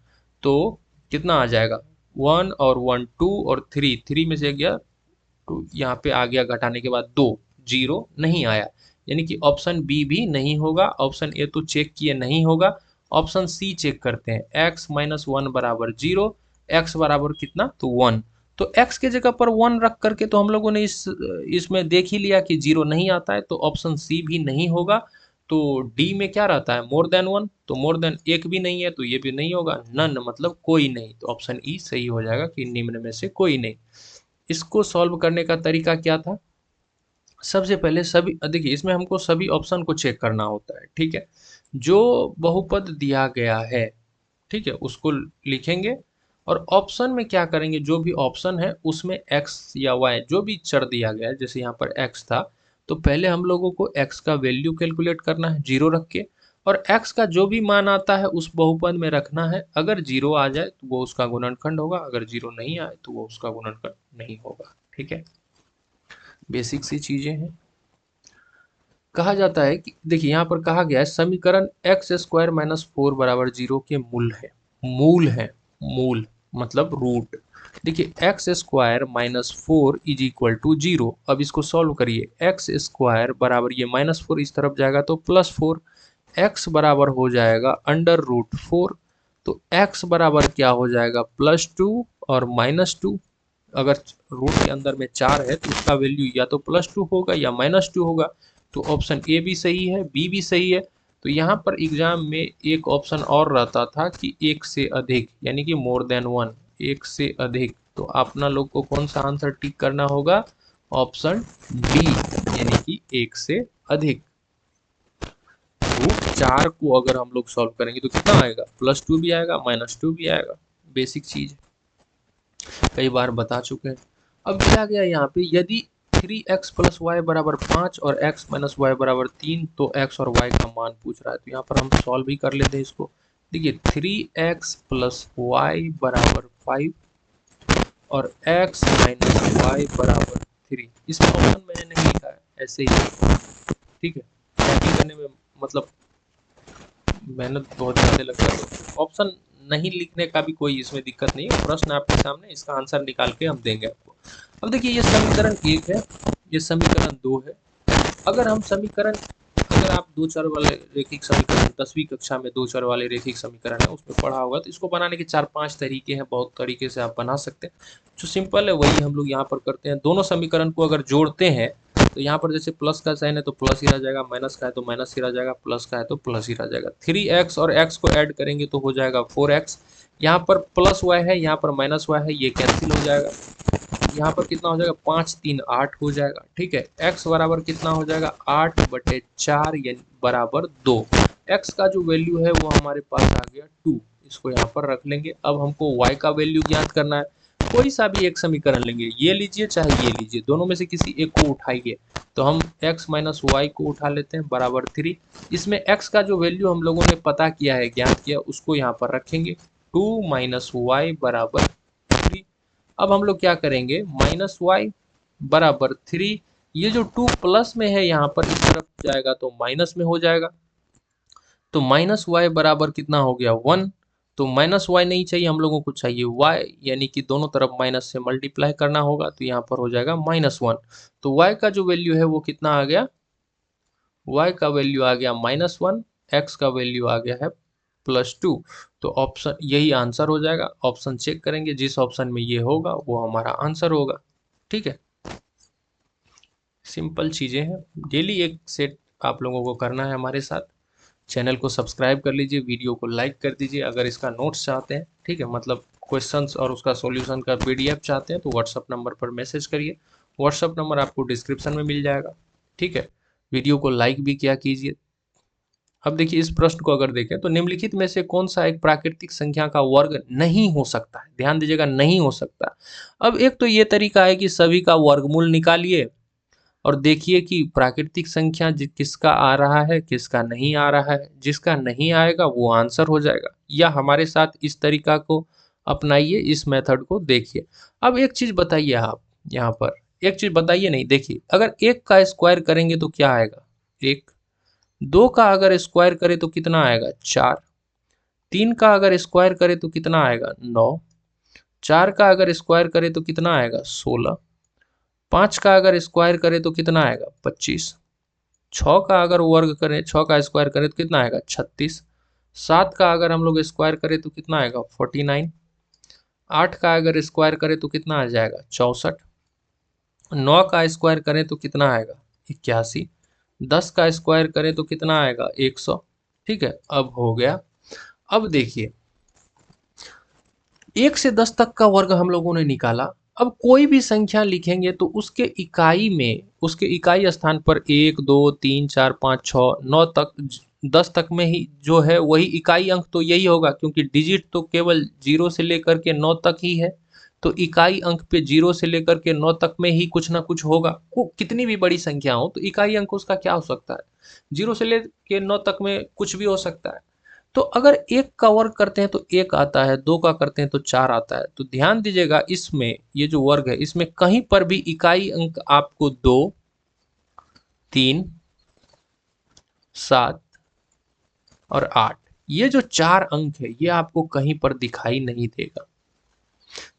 तो कितना आ जाएगा 1 और 1 2 और 3 में से गया तो यहाँ पे आ गया, घटाने के बाद 2, 0 नहीं आया, यानी कि ऑप्शन बी भी नहीं होगा। ऑप्शन ए तो चेक किए नहीं होगा, ऑप्शन सी चेक करते हैं। x - 1 बराबर 0, x बराबर कितना तो 1, तो x के जगह पर 1 रख करके तो हम लोगों ने इसमें देख ही लिया कि 0 नहीं आता है, तो ऑप्शन सी भी नहीं होगा। तो डी में क्या रहता है मोर देन 1, तो मोर देन एक भी नहीं है तो ये भी नहीं होगा, नन मतलब कोई नहीं, तो ऑप्शन ई सही हो जाएगा कि निम्न में से कोई नहीं। इसको सॉल्व करने का तरीका क्या था, सबसे पहले सभी देखिए इसमें हमको सभी ऑप्शन को चेक करना होता है। ठीक है, जो बहुपद दिया गया है, ठीक है, उसको लिखेंगे और ऑप्शन में क्या करेंगे, जो भी ऑप्शन है उसमें x या y जो भी चर दिया गया है, जैसे यहाँ पर x था तो पहले हम लोगों को x का वैल्यू कैलकुलेट करना है 0 रख के, और x का जो भी मान आता है उस बहुपद में रखना है। अगर 0 आ जाए तो वो उसका गुणनखंड होगा, अगर 0 नहीं आए तो वो उसका गुणनखंड नहीं होगा। ठीक है, बेसिक सी चीजें हैं। कहा जाता है कि देखिए यहाँ पर कहा गया है समीकरण x² - 4 बराबर 0 के मूल है। मूल है, मूल मतलब रूट। देखिए x² - 4 = 0। अब इसको सॉल्व करिए, x² बराबर ये -4 इस तरफ जाएगा तो +4, x बराबर हो जाएगा √4, तो x बराबर क्या हो जाएगा +2 और -2। अगर रूट के अंदर में 4 है तो उसका वैल्यू या तो +2 होगा या -2 होगा, तो ऑप्शन ए भी सही है, बी भी सही है। तो यहाँ पर एग्जाम में एक ऑप्शन और रहता था कि एक से अधिक, यानी कि मोर देन 1, एक से अधिक, तो अपना लोग को कौन सा आंसर टिक करना होगा, ऑप्शन डी, यानी कि एक से अधिक। रूट 4 को अगर हम लोग सॉल्व करेंगे तो कितना आएगा, +2 भी आएगा -2 भी आएगा, बेसिक चीज कई बार बता चुके हैं। अब दिया गया यहाँ पे यदि 3x + y बराबर 5 और x - y बराबर 3, तो x और y का मान पूछ रहा है, तो यहाँ पर हम सॉल्व भी कर लेते हैं इसको। देखिए 3x + y बराबर 5 और x - y बराबर 3, इसमें ऑप्शन मैंने नहीं लिखा है, ऐसे ही। ठीक है, कॉपी करने में मतलब मेहनत बहुत ज़्यादा लगता है, तो ऑप्शन नहीं लिखने का भी कोई इसमें दिक्कत नहीं है। प्रश्न आपके सामने, इसका आंसर निकाल के हम देंगे आपको। अब देखिए ये समीकरण 1 है, ये समीकरण 2 है। अगर हम समीकरण, अगर आप दो चर वाले रेखिक समीकरण 10वीं कक्षा में दो चर वाले रेखिक समीकरण है उसमें पढ़ा होगा, तो इसको बनाने के 4-5 तरीके हैं, बहुत तरीके से आप बना सकते हैं। जो सिंपल है वही हम लोग यहाँ पर करते हैं। दोनों समीकरण को अगर जोड़ते हैं तो यहाँ पर जैसे प्लस का साइन है तो प्लस ही रह जाएगा, माइनस का है तो माइनस ही रह जाएगा, प्लस का है तो प्लस ही रह जाएगा। 3x और x को ऐड करेंगे तो हो जाएगा 4x। यहाँ पर +y है, यहाँ पर -y है, ये कैंसिल हो जाएगा। यहाँ पर कितना हो जाएगा 5 3 8 हो जाएगा। ठीक है, x बराबर कितना हो जाएगा 8/4 यानी बराबर 2। x का जो वैल्यू है वो हमारे पास आ गया 2। इसको यहाँ पर रख लेंगे। अब हमको y का वैल्यू ज्ञात करना है। कोई सा भी एक समीकरण लेंगे, ये लीजिए चाहे ये लीजिए, दोनों में से किसी एक को उठाइए। तो हम x माइनस वाई को उठा लेते हैं बराबर 3। इसमें x का जो वैल्यू हम लोगों ने पता किया है, ज्ञात किया, उसको यहाँ पर रखेंगे। 2 माइनस वाई बराबर 3। अब हम लोग क्या करेंगे, माइनस वाई बराबर 3। ये जो 2 प्लस में है यहाँ पर इस तरफ जाएगा तो माइनस में हो जाएगा। तो माइनस वाई बराबर कितना हो गया 1। तो माइनस वाई नहीं चाहिए, हम लोगों को चाहिए वाई, यानी कि दोनों तरफ माइनस से मल्टीप्लाई करना होगा। तो यहाँ पर हो जाएगा -1। तो वाई का जो वैल्यू है वो कितना आ गया, वाई का वैल्यू आ गया -1, एक्स का वैल्यू आ गया है +2। तो ऑप्शन यही आंसर हो जाएगा। ऑप्शन चेक करेंगे, जिस ऑप्शन में ये होगा वो हमारा आंसर होगा। ठीक है, सिंपल चीज़ें हैं, डेली एक सेट आप लोगों को करना है हमारे साथ। चैनल को सब्सक्राइब कर लीजिए, वीडियो को लाइक कर दीजिए। अगर इसका नोट्स चाहते हैं, ठीक है, मतलब क्वेश्चंस और उसका सॉल्यूशन का पीडीएफ चाहते हैं तो व्हाट्सअप नंबर पर मैसेज करिए। व्हाट्सअप नंबर आपको डिस्क्रिप्शन में मिल जाएगा। ठीक है, वीडियो को लाइक भी किया कीजिए। अब देखिए इस प्रश्न को अगर देखें तो निम्नलिखित में से कौन सा एक प्राकृतिक संख्या का वर्ग नहीं हो सकता है। ध्यान दीजिएगा, नहीं हो सकता। अब एक तो ये तरीका है कि सभी का वर्गमूल निकालिए और देखिए कि प्राकृतिक संख्या किसका आ रहा है किसका नहीं आ रहा है। जिसका नहीं आएगा वो आंसर हो जाएगा। या हमारे साथ इस तरीका को अपनाइए, इस मेथड को देखिए। अब एक चीज बताइए आप, यहाँ पर एक चीज बताइए, नहीं देखिए, अगर एक का स्क्वायर करेंगे तो क्या आएगा 1। 2 का अगर स्क्वायर करें तो कितना आएगा 4। 3 का अगर स्क्वायर करें तो कितना आएगा 9। 4 का अगर स्क्वायर करें तो कितना आएगा 16। 5 का अगर स्क्वायर करें तो कितना आएगा 25। 6 का अगर वर्ग करें, 6 का स्क्वायर करें तो कितना आएगा 36। 7 का अगर हम लोग स्क्वायर करें तो कितना आएगा 49। 8 का अगर स्क्वायर करें तो कितना आ जाएगा 64। 9 का स्क्वायर करें तो कितना आएगा 81। 10 का स्क्वायर करें तो कितना आएगा 100। ठीक है, अब हो गया। अब देखिए 1 से 10 तक का वर्ग हम लोगों ने निकाला। अब कोई भी संख्या लिखेंगे तो उसके इकाई में, उसके इकाई स्थान पर 1 2 3 4 5 6 9 तक 10 तक में ही जो है वही इकाई अंक तो यही होगा, क्योंकि डिजिट तो केवल 0 से लेकर के 9 तक ही है। तो इकाई अंक पे 0 से लेकर के 9 तक में ही कुछ ना कुछ होगा। वो कितनी भी बड़ी संख्या हो तो इकाई अंक उसका क्या हो सकता है, 0 से लेकर 9 तक में कुछ भी हो सकता है। तो अगर 1 का वर्ग करते हैं तो 1 आता है, 2 का करते हैं तो 4 आता है। तो ध्यान दीजिएगा, इसमें ये जो वर्ग है इसमें कहीं पर भी इकाई अंक आपको 2 3 7 और 8, ये जो 4 अंक है ये आपको कहीं पर दिखाई नहीं देगा।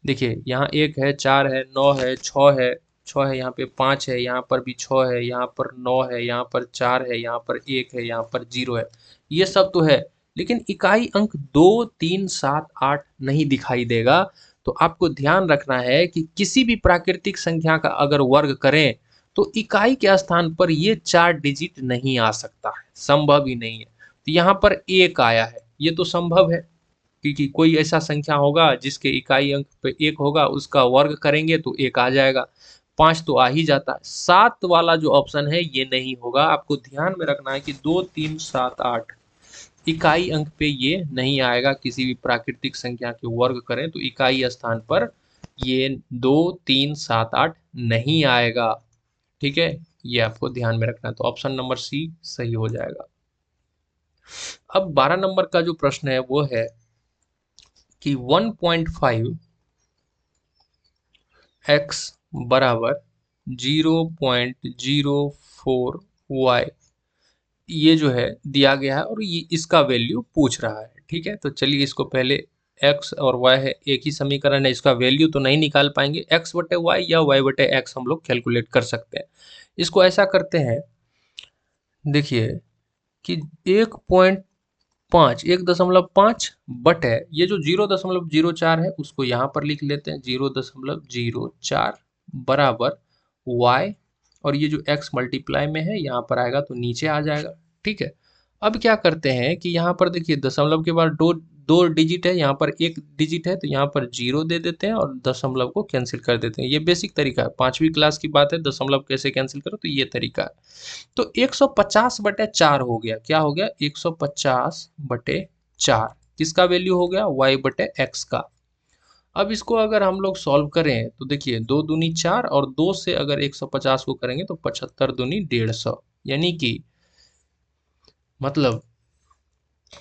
देखिए यहाँ 1 है, 4 है, 9 है, 6 है, 6 है, यहाँ पे 5 है, यहाँ पर भी 6 है, यहाँ पर 9 है, यहाँ पर 4 है, यहाँ पर 1 है, यहाँ पर 0 है। ये सब तो है, लेकिन इकाई अंक 2 3 7 8 नहीं दिखाई देगा। तो आपको ध्यान रखना है कि किसी भी प्राकृतिक संख्या का अगर वर्ग करें तो इकाई के स्थान पर ये 4 डिजिट नहीं आ सकता है, संभव ही नहीं है। तो यहाँ पर 1 आया है, ये तो संभव है, क्योंकि कोई ऐसा संख्या होगा जिसके इकाई अंक पे 1 होगा, उसका वर्ग करेंगे तो 1 आ जाएगा। 5 तो आ ही जाता है। 7 वाला जो ऑप्शन है ये नहीं होगा। आपको ध्यान में रखना है कि 2 3 7 8 इकाई अंक पे ये नहीं आएगा। किसी भी प्राकृतिक संख्या के वर्ग करें तो इकाई स्थान पर ये 2 3 7 8 नहीं आएगा। ठीक है, ये आपको ध्यान में रखना है। तो ऑप्शन नंबर सी सही हो जाएगा। अब 12 नंबर का जो प्रश्न है वो है कि 1.5 x बराबर 0.04 y ये जो है दिया गया है और ये इसका वैल्यू पूछ रहा है। ठीक है, तो चलिए इसको पहले x और y है, एक ही समीकरण है, इसका वैल्यू तो नहीं निकाल पाएंगे। x बटे वाई या y बटे x हम लोग कैलकुलेट कर सकते हैं। इसको ऐसा करते हैं, देखिए कि 1.5 बटे ये जो 0.04 है उसको यहाँ पर लिख लेते हैं 0.04 बराबर y, और ये जो x मल्टीप्लाई में है यहाँ पर आएगा तो नीचे आ जाएगा। ठीक है, अब क्या करते हैं कि यहाँ पर देखिए दशमलव के बाद 2 डिजिट है, यहाँ पर 1 डिजिट है, तो यहाँ पर 0 दे देते हैं और दशमलव को कैंसिल कर देते हैं। ये बेसिक तरीका है, 5वीं क्लास की बात है, दशमलव कैसे कैंसिल करो, तो ये तरीका है। तो 150/4 हो गया, क्या हो गया 150/4, किसका वैल्यू हो गया y/x का। अब इसको अगर हम लोग सॉल्व करें तो देखिए 2 दूनी 4 और 2 से अगर 150 को करेंगे तो 75 दूनी 150, यानी कि मतलब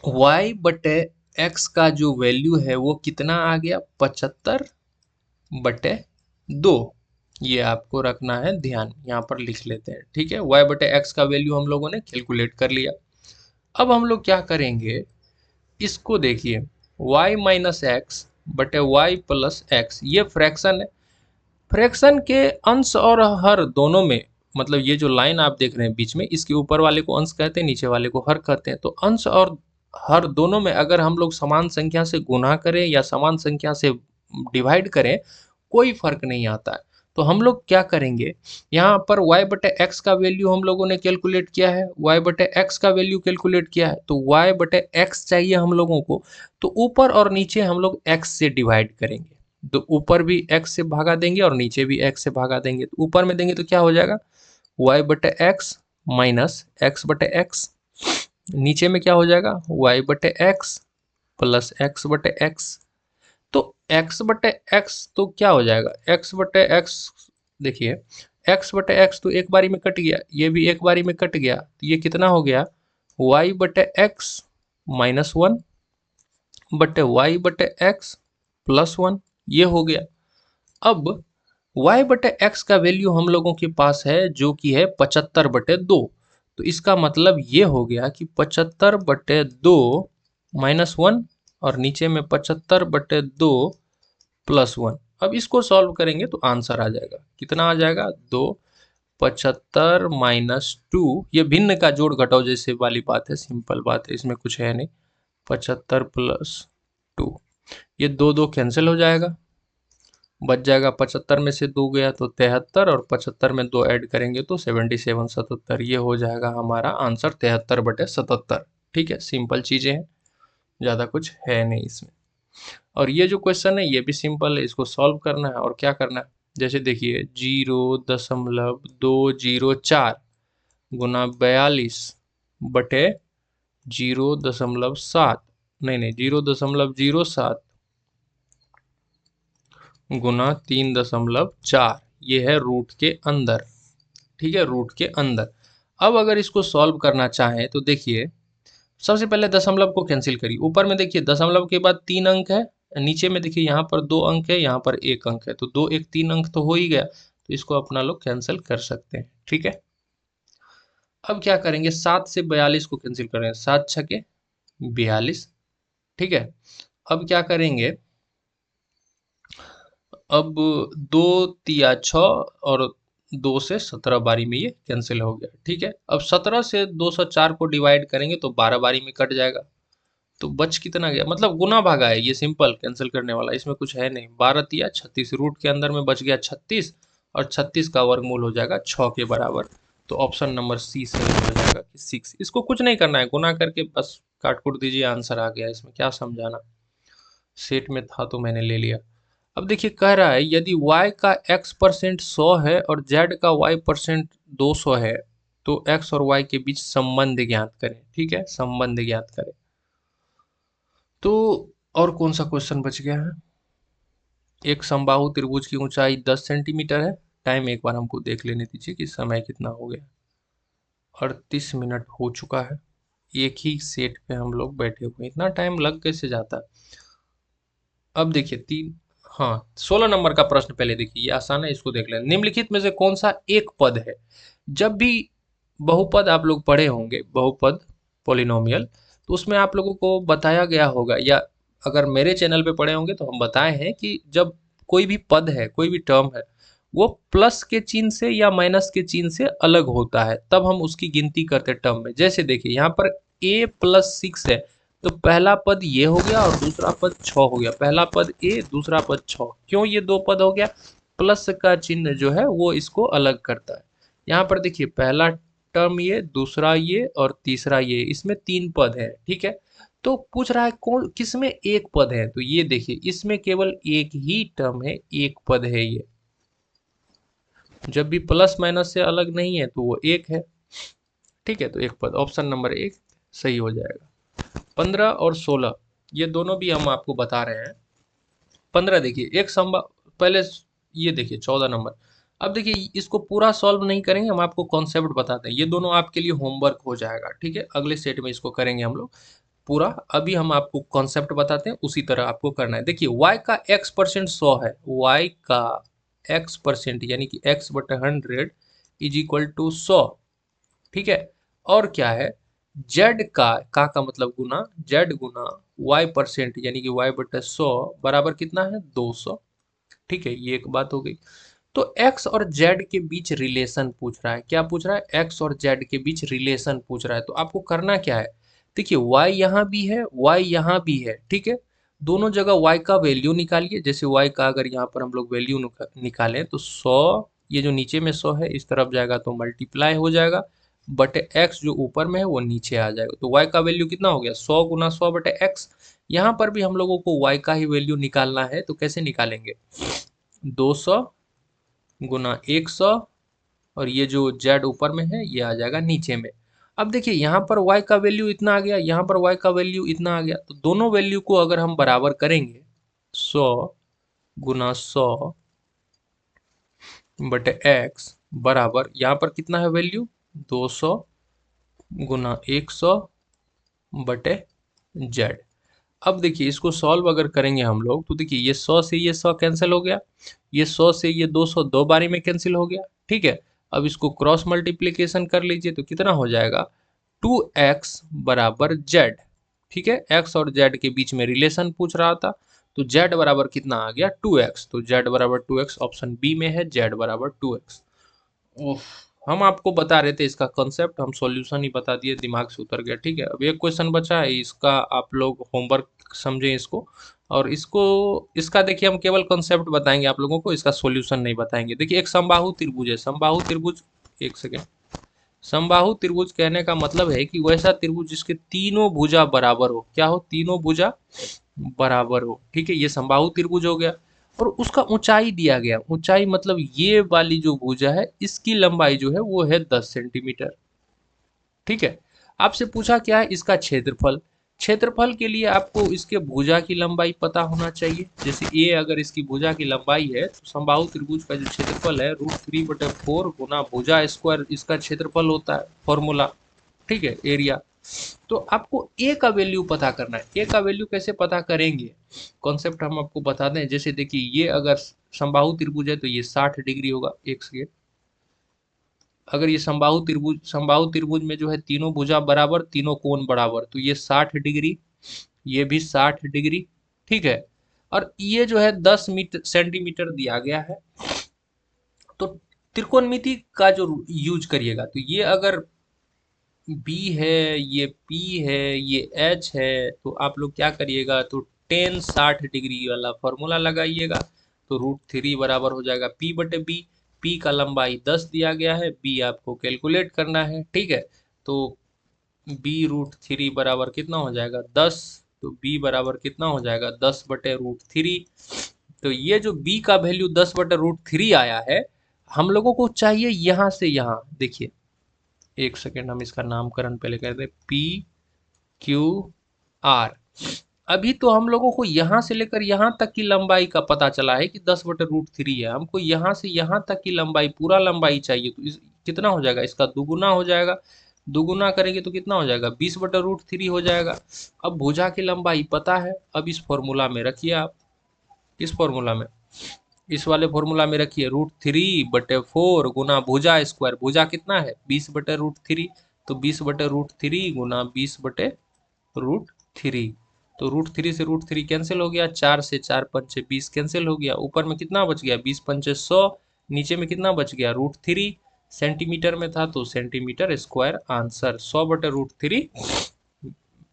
y/x का जो वैल्यू है वो कितना आ गया 75/2। ये आपको रखना है ध्यान, यहाँ पर लिख लेते हैं, ठीक है। y/x का वैल्यू हम लोगों ने कैलकुलेट कर लिया। अब हम लोग क्या करेंगे, इसको देखिए y माइनस एक्स बटे वाई प्लस एक्स, ये फ्रैक्शन है। फ्रैक्शन के अंश और हर दोनों में, मतलब ये जो लाइन आप देख रहे हैं बीच में, इसके ऊपर वाले को अंश कहते हैं, नीचे वाले को हर कहते हैं। तो अंश और हर दोनों में अगर हम लोग समान संख्या से गुणा करें या समान संख्या से डिवाइड करें, कोई फर्क नहीं आता है। तो हम लोग क्या करेंगे, यहाँ पर y/x का वैल्यू हम लोगों ने कैलकुलेट किया है, y/x का वैल्यू कैलकुलेट किया है, तो y/x चाहिए हम लोगों को। तो ऊपर और नीचे हम लोग x से डिवाइड करेंगे, तो ऊपर भी x से भागा देंगे और नीचे भी x से भागा देंगे। तो ऊपर में देंगे तो क्या हो जाएगा y/x माइनस x/x, नीचे में क्या हो जाएगा y/x प्लस x/x। तो x/x तो क्या हो जाएगा x/x, देखिए x/x तो एक बारी में कट गया, ये भी एक बारी में कट गया, तो ये कितना हो गया y/x माइनस 1 बटे y/x प्लस 1, ये हो गया। अब y/x का वैल्यू हम लोगों के पास है जो कि है 75/2, तो इसका मतलब ये हो गया कि 75/2 माइनस 1 और नीचे में 75/2 प्लस 1। अब इसको सॉल्व करेंगे तो आंसर आ जाएगा, कितना आ जाएगा 2, 75 माइनस 2, ये भिन्न का जोड़ घटाओ जैसे वाली बात है, सिंपल बात है, इसमें कुछ है नहीं। 75 प्लस 2, ये 2 कैंसिल हो जाएगा, बच जाएगा 75 में से 2 गया तो 73, और 75 में 2 ऐड करेंगे तो 77, 77, ये हो जाएगा हमारा आंसर 73/77। ठीक है, सिंपल चीज़ें हैं, ज़्यादा कुछ है नहीं इसमें। और ये जो क्वेश्चन है ये भी सिंपल है, इसको सॉल्व करना है और क्या करना है, जैसे देखिए 0.204 गुना 42/0.7, नहीं 0.07 गुना 3.4, ये है रूट के अंदर, ठीक है, रूट के अंदर। अब अगर इसको सॉल्व करना चाहें तो देखिए सबसे पहले दशमलव को कैंसिल करिए, ऊपर में देखिए दशमलव के बाद 3 अंक है, नीचे में देखिए यहाँ पर 2 अंक है, यहाँ पर 1 अंक है, तो 2 1 3 अंक तो हो ही गया, तो इसको अपना लोग कैंसिल कर सकते हैं। ठीक है, अब क्या करेंगे 7 से 42 को कैंसिल करेंगे, 7 छके 42। ठीक है, अब क्या करेंगे, अब 2 तिया 6 और 2 से 17 बारी में ये कैंसिल हो गया। ठीक है, अब 17 से 204 को डिवाइड करेंगे तो 12 बारी में कट जाएगा, तो बच कितना गया, मतलब गुना भागा है, ये सिंपल कैंसिल करने वाला, इसमें कुछ है नहीं। 12 तिया 36, रूट के अंदर में बच गया 36, और 36 का वर्गमूल हो जाएगा 6 के बराबर। तो ऑप्शन नंबर सी सही हो जाएगा कि 6। इसको कुछ नहीं करना है, गुना करके बस काट कुट दीजिए, आंसर आ गया, इसमें क्या समझाना, सेट में था तो मैंने ले लिया। अब देखिए कह रहा है यदि y का x% 100 है और z का y% 200 है तो x और y के बीच संबंध ज्ञात करें। ठीक है, संबंध ज्ञात करें। तो और कौन सा क्वेश्चन बच गया है, एक समबाहु त्रिभुज की ऊंचाई 10 सेंटीमीटर है, टाइम एक बार हमको देख लेने दीजिए कि समय कितना हो गया, 38 मिनट हो चुका है, एक ही सेट पे हम लोग बैठे हुए, इतना टाइम लग कैसे जाता है। अब देखिए 3, हाँ 16 नंबर का प्रश्न पहले देखिए, ये आसान है, इसको देख लें। निम्नलिखित में से कौन सा एक पद है, जब भी बहुपद आप लोग पढ़े होंगे, बहुपद पॉलिनोमियल, तो उसमें आप लोगों को बताया गया होगा, या अगर मेरे चैनल पे पढ़े होंगे तो हम बताए हैं कि जब कोई भी पद है, कोई भी टर्म है, वो प्लस के चिन्ह से या माइनस के चिन्ह से अलग होता है, तब हम उसकी गिनती करते टर्म में। जैसे देखिए यहाँ पर a+6 है, तो पहला पद ये हो गया और दूसरा पद 6 हो गया, पहला पद a दूसरा पद 6, क्यों ये 2 पद हो गया, प्लस का चिन्ह जो है वो इसको अलग करता है। यहाँ पर देखिए पहला टर्म ये, दूसरा ये और तीसरा ये, इसमें 3 पद है। ठीक है, तो पूछ रहा है कौन किसमें एक पद है, तो ये देखिए इसमें केवल एक ही टर्म है, एक पद है ये। जब भी प्लस माइनस से अलग नहीं है तो वो एक है, ठीक है। तो एक पद, ऑप्शन नंबर एक सही हो जाएगा। 15 और 16 ये दोनों भी हम आपको बता रहे हैं। 15 देखिए एक संभव, पहले ये देखिए 14 नंबर। अब देखिए इसको पूरा सॉल्व नहीं करेंगे, हम आपको कॉन्सेप्ट बताते हैं, ये दोनों आपके लिए होमवर्क हो जाएगा, ठीक है। अगले सेट में इसको करेंगे हम लोग पूरा। अभी हम आपको कॉन्सेप्ट बताते हैं, उसी तरह आपको करना है। देखिए y का x% 100 है, y का x% यानी कि x/100 इज इक्वल टू 100, ठीक है। और क्या है, z का मतलब गुना, z गुना y% यानी कि y/100 बराबर कितना है 200, ठीक है। ये एक बात हो गई। तो x और z के बीच रिलेशन पूछ रहा है, क्या पूछ रहा है, x और z के बीच रिलेशन पूछ रहा है। तो आपको करना क्या है, देखिए y यहाँ भी है, y यहाँ भी है, ठीक है। दोनों जगह y का वैल्यू निकालिए। जैसे y का अगर यहाँ पर हम लोग वैल्यू निकालें तो 100, ये जो नीचे में 100 है इस तरफ जाएगा तो मल्टीप्लाई हो जाएगा, बटे x जो ऊपर में है वो नीचे आ जाएगा। तो y का वैल्यू कितना हो गया, 100 गुना 100 बटे x। यहाँ पर भी हम लोगों को y का ही वैल्यू निकालना है, तो कैसे निकालेंगे, 200 गुना 100, और ये जो z ऊपर में है ये आ जाएगा नीचे में। अब देखिए यहाँ पर y का वैल्यू इतना आ गया, यहाँ पर y का वैल्यू इतना आ गया, तो दोनों वैल्यू को अगर हम बराबर करेंगे, 100 गुना 100 बटे x बराबर, यहाँ पर कितना है वैल्यू, 200 गुना 100 बटे z। अब देखिए इसको सॉल्व अगर करेंगे हम लोग तो देखिए ये 100 से ये 100 कैंसिल हो गया, ये 100 से ये 200 दो बारी में कैंसिल हो गया, ठीक है। अब इसको क्रॉस मल्टीप्लिकेशन कर लीजिए तो कितना हो जाएगा, 2x बराबर z, ठीक है। x और z के बीच में रिलेशन पूछ रहा था, तो z बराबर कितना आ गया 2x, तो z बराबर 2x ऑप्शन बी में है, z बराबर 2x। ओह, हम आपको बता रहे थे इसका कॉन्सेप्ट, हम सॉल्यूशन ही बता दिए, दिमाग से उतर गया, ठीक है। अब एक क्वेश्चन बचा है, इसका आप लोग होमवर्क समझें इसको, और इसको इसका देखिए हम केवल कॉन्सेप्ट बताएंगे आप लोगों को, इसका सॉल्यूशन नहीं बताएंगे। देखिए एक समबाहु त्रिभुज है, समबाहु त्रिभुज, एक सेकेंड, समबाहु त्रिभुज कहने का मतलब है कि वैसा त्रिभुज जिसके तीनों भुजा बराबर हो, क्या हो, तीनों भुजा बराबर हो, ठीक है। ये समबाहु त्रिभुज हो गया, और उसका ऊंचाई दिया गया, ऊंचाई मतलब ये वाली जो भुजा है इसकी लंबाई जो है वो है 10 सेंटीमीटर, ठीक है। आपसे पूछा क्या है, इसका क्षेत्रफल। क्षेत्रफल के लिए आपको इसके भुजा की लंबाई पता होना चाहिए। जैसे ए अगर इसकी भुजा की लंबाई है तो समबाहु त्रिभुज का जो क्षेत्रफल है √3/4 गुना भुजा स्क्वायर इसका क्षेत्रफल होता है, फॉर्मूला, ठीक है, एरिया। तो आपको ए का वैल्यू पता करना है। ए का वैल्यू कैसे पता करेंगे, कॉन्सेप्ट हम आपको बता दें। जैसे देखिए ये अगर समबाहु त्रिभुज है तो ये 60 डिग्री होगा, एक सेकेंड। अगर ये समबाहु त्रिभुज में जो है तीनों भुजा बराबर, तीनों कोण बराबर, तो ये 60 डिग्री, ये भी 60 डिग्री, ठीक है। और ये जो है 10 सेंटीमीटर दिया गया है। तो त्रिकोणमिति का जो यूज करिएगा, तो ये अगर बी है, ये पी है, ये एच है, तो आप लोग क्या करिएगा, तो टेन 60 डिग्री वाला फॉर्मूला लगाइएगा, तो √3 बराबर हो जाएगा पी बटे बी। पी का लंबाई 10 दिया गया है, बी आपको कैलकुलेट करना है, ठीक है। तो b√3 बराबर कितना हो जाएगा 10, तो b बराबर कितना हो जाएगा 10/√3। तो ये जो b का वैल्यू 10/√3 आया है, हम लोगों को चाहिए यहाँ से यहाँ, देखिए एक सेकेंड हम इसका नामकरण पहले कर दे, पी क्यू आर। अभी तो हम लोगों को यहाँ से लेकर यहाँ तक की लंबाई का पता चला है कि 10/√3 है, हमको यहाँ से यहाँ तक की लंबाई, पूरा लंबाई चाहिए, तो कितना हो जाएगा, इसका दुगुना हो जाएगा। दुगुना करेंगे तो कितना हो जाएगा, 20/√3 हो जाएगा। अब भुजा की लंबाई पता है, अब इस फॉर्मूला में रखिए आप, इस फॉर्मूला में, इस वाले फॉर्मूला में रखिए, √3/4 गुना भुजा स्क्वायर, भुजा कितना है 20/√3, तो 20/√3 गुना 20/√3, तो √3 से √3 कैंसिल हो गया, 4 से 4 पंचे 20 कैंसिल हो गया, ऊपर में कितना बच गया 20 पंचे 100, नीचे में कितना बच गया √3, सेंटीमीटर में था तो सेंटीमीटर स्क्वायर आंसर। 100/√3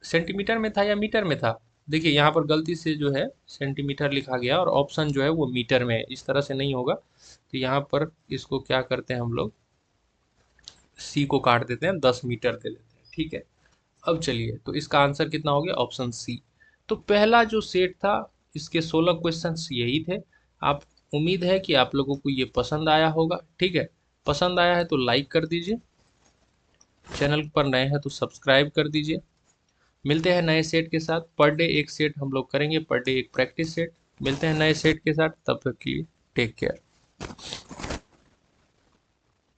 सेंटीमीटर में था या मीटर में था, देखिए यहाँ पर गलती से जो है सेंटीमीटर लिखा गया और ऑप्शन जो है वो मीटर में है, इस तरह से नहीं होगा। तो यहाँ पर इसको क्या करते हैं हम लोग, सी को काट देते हैं, 10 मीटर दे देते हैं, ठीक है। अब चलिए, तो इसका आंसर कितना हो गया? Option C. तो पहला जो सेट था, इसके 16 क्वेश्चंस यही थे। आप, उम्मीद है कि आप लोगों को ये पसंद आया होगा। ठीक है, पसंद आया है तो लाइक कर दीजिए, चैनल पर नए हैं तो सब्सक्राइब कर दीजिए। मिलते हैं नए सेट के साथ। पर डे एक सेट हम लोग करेंगे, पर डे एक प्रैक्टिस सेट। मिलते हैं नए सेट के साथ, तब तक के लिए टेक केयर।